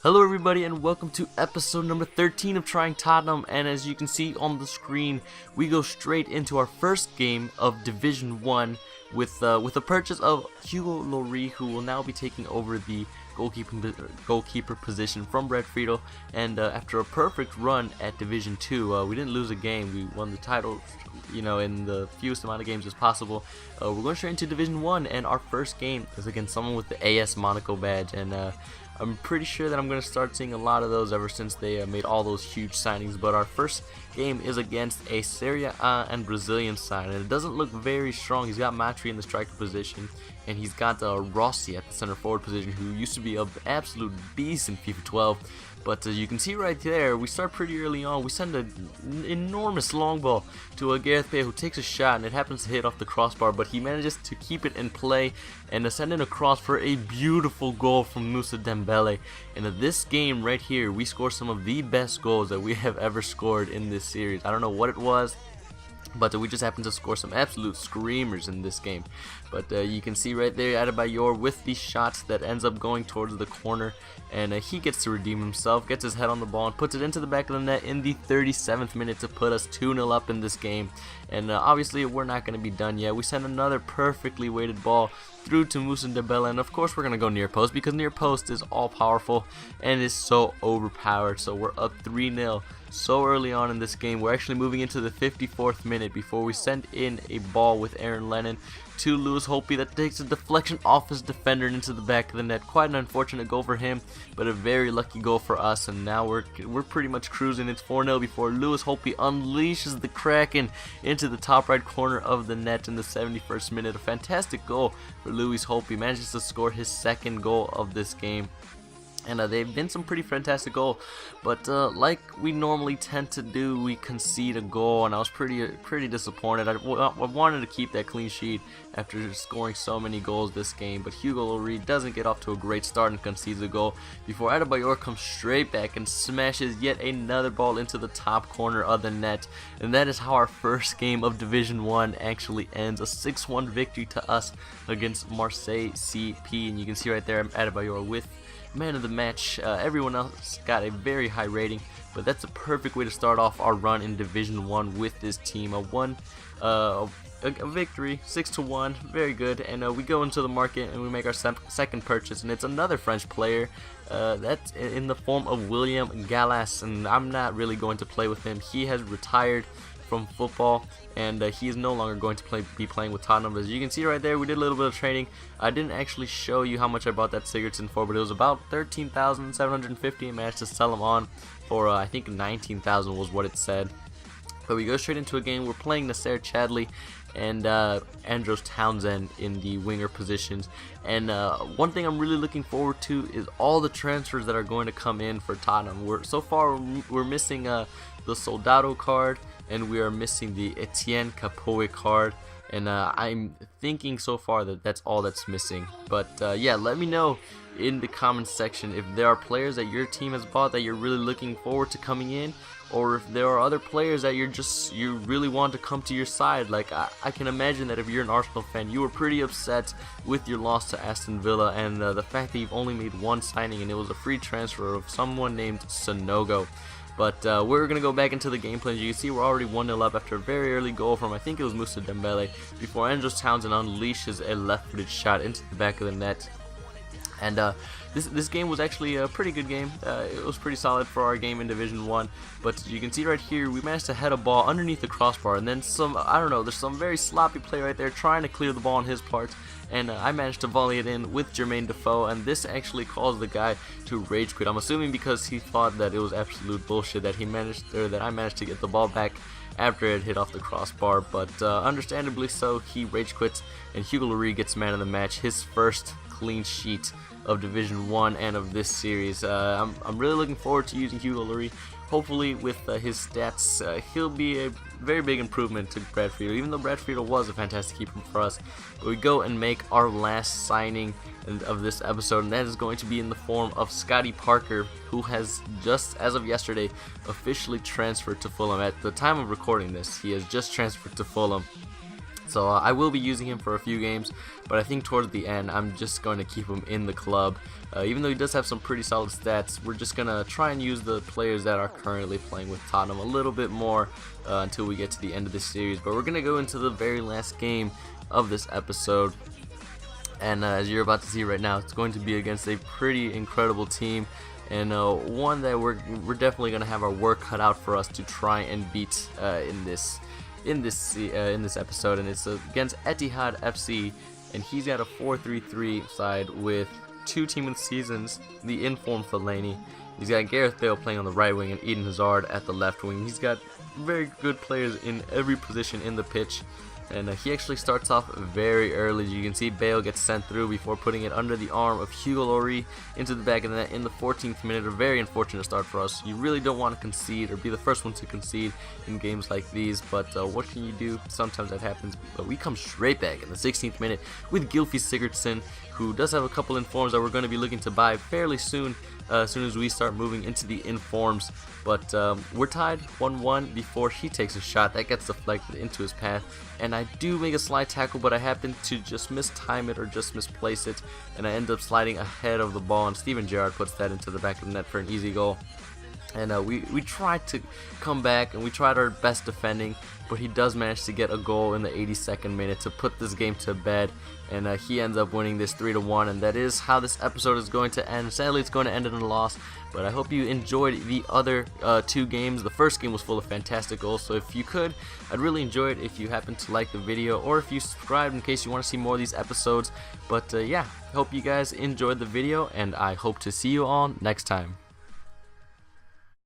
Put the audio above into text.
Hello everybody and welcome to episode number 13 of Trying Tottenham, and as you can see on the screen, we go straight into our first game of Division 1 with the purchase of Hugo Lloris, who will now be taking over the goalkeeper position from Red Friedel. And after a perfect run at Division 2, we didn't lose a game. We won the title, in the fewest amount of games as possible. We're going straight into Division 1, and our first game is against someone with the AS Monaco badge, and I'm pretty sure that I'm going to start seeing a lot of those ever since they made all those huge signings. But our first game is against a Serie A and Brazilian side, and it doesn't look very strong. He's got Matri in the striker position, and he's got Rossi at the center forward position, who used to be an absolute beast in FIFA 12. But you can see right there, we start pretty early on. We send an enormous long ball to Gareth Bale, who takes a shot, and it happens to hit off the crossbar, but he manages to keep it in play and send in a cross for a beautiful goal from Moussa Dembele. And in this game right here, we score some of the best goals that we have ever scored in this series. I don't know what it was, but we just happened to score some absolute screamers in this game. But you can see right there Adebayor with the shots that ends up going towards the corner, and he gets to redeem himself, gets his head on the ball and puts it into the back of the net in the 37th minute to put us 2-0 up in this game. And obviously we're not going to be done yet. We send another perfectly weighted ball through to Moussa Dembele, and of course we're going to go near post, because near post is all powerful and is so overpowered. So we're up 3-0 so early on in this game. We're actually moving into the 54th minute before we send in a ball with Aaron Lennon to Lewis Holtby that takes a deflection off his defender and into the back of the net. Quite an unfortunate goal for him, but a very lucky goal for us. And now we're pretty much cruising. It's 4-0 before Lewis Holtby unleashes the Kraken into the top right corner of the net in the 71st minute. A fantastic goal for Lewis Holtby. Manages to score his second goal of this game. And they've been some pretty fantastic goals, but like we normally tend to do, we concede a goal, and I was pretty disappointed. I wanted to keep that clean sheet after scoring so many goals this game, but Hugo Lloris doesn't get off to a great start and concedes a goal before Adebayor comes straight back and smashes yet another ball into the top corner of the net. And that is how our first game of Division 1 actually ends, a 6-1 victory to us against Marseille CP. And you can see right there Adebayor with man of the match. Everyone else got a very high rating, but that's a perfect way to start off our run in Division 1 with this team. A victory, 6-1, very good. And we go into the market and we make our second purchase, and it's another French player. That's in the form of William Gallas, and I'm not really going to play with him. He has retired from football, and he is no longer going to be playing with Tottenham. As you can see right there, we did a little bit of trading. I didn't actually show you how much I bought that Sigurdsson for, but it was about 13,750. I managed to sell him on for I think 19,000 was what it said. But we go straight into a game. We're playing Nasser Chadli and Andros Townsend in the winger positions. And one thing I'm really looking forward to is all the transfers that are going to come in for Tottenham. So far we're missing the Soldado card, and we are missing the Etienne Capoe card, and I'm thinking so far that that's all that's missing. But yeah, let me know in the comments section if there are players that your team has bought that you're really looking forward to coming in, or if there are other players that you really want to come to your side. Like I can imagine that if you're an Arsenal fan, you were pretty upset with your loss to Aston Villa, and the fact that you've only made one signing, and it was a free transfer of someone named Sonogo. But we're going to go back into the gameplay. As you can see, we're already 1-0 up after a very early goal from, I think it was Moussa Dembele, before Andros Townsend unleashes a left-footed shot into the back of the net. And this game was actually a pretty good game. It was pretty solid for our game in Division 1. But you can see right here, we managed to head a ball underneath the crossbar, and then there's some very sloppy play right there trying to clear the ball on his part. And I managed to volley it in with Jermaine Defoe, and this actually caused the guy to rage quit. I'm assuming because he thought that it was absolute bullshit that I managed to get the ball back after it hit off the crossbar. But understandably so, he rage quits, and Hugo Lloris gets man of the match, his first clean sheet of Division 1 and of this series. I'm really looking forward to using Hugo Lloris. Hopefully with his stats, he'll be a very big improvement to Brad Friedel, even though Brad Friedel was a fantastic keeper for us. But we go and make our last signing of this episode, and that is going to be in the form of Scotty Parker, who has just, as of yesterday, officially transferred to Fulham. At the time of recording this, he has just transferred to Fulham. So I will be using him for a few games, but I think towards the end I'm just going to keep him in the club. Even though he does have some pretty solid stats, we're just going to try and use the players that are currently playing with Tottenham a little bit more until we get to the end of this series. But we're going to go into the very last game of this episode. And as you're about to see right now, it's going to be against a pretty incredible team. And one that we're definitely going to have our work cut out for us to try and beat in this episode, and it's against Etihad FC, and he's got a 4-3-3 side with 2 Team of the Seasons, the informed Fellaini. He's got Gareth Bale playing on the right wing and Eden Hazard at the left wing. He's got very good players in every position in the pitch. And he actually starts off very early. As you can see, Bale gets sent through before putting it under the arm of Hugo Lloris into the back of the net in the 14th minute. A very unfortunate start for us. You really don't want to concede or be the first one to concede in games like these, but what can you do? Sometimes that happens. But we come straight back in the 16th minute with Gylfi Sigurdsson, who does have a couple informs that we're going to be looking to buy fairly soon, as soon as we start moving into the informs. But we're tied 1-1 before he takes a shot that gets deflected into his path, and I do make a slide tackle, but I happen to just mistime it or just misplace it, and I end up sliding ahead of the ball, and Steven Gerrard puts that into the back of the net for an easy goal. And we tried to come back, and we tried our best defending, but he does manage to get a goal in the 82nd minute to put this game to bed, and he ends up winning this 3-1, and that is how this episode is going to end. Sadly, it's going to end in a loss, but I hope you enjoyed the other 2 games. The first game was full of fantastic goals, so if you could, I'd really enjoy it if you happen to like the video, or if you subscribe in case you want to see more of these episodes. But yeah, hope you guys enjoyed the video, and I hope to see you all next time.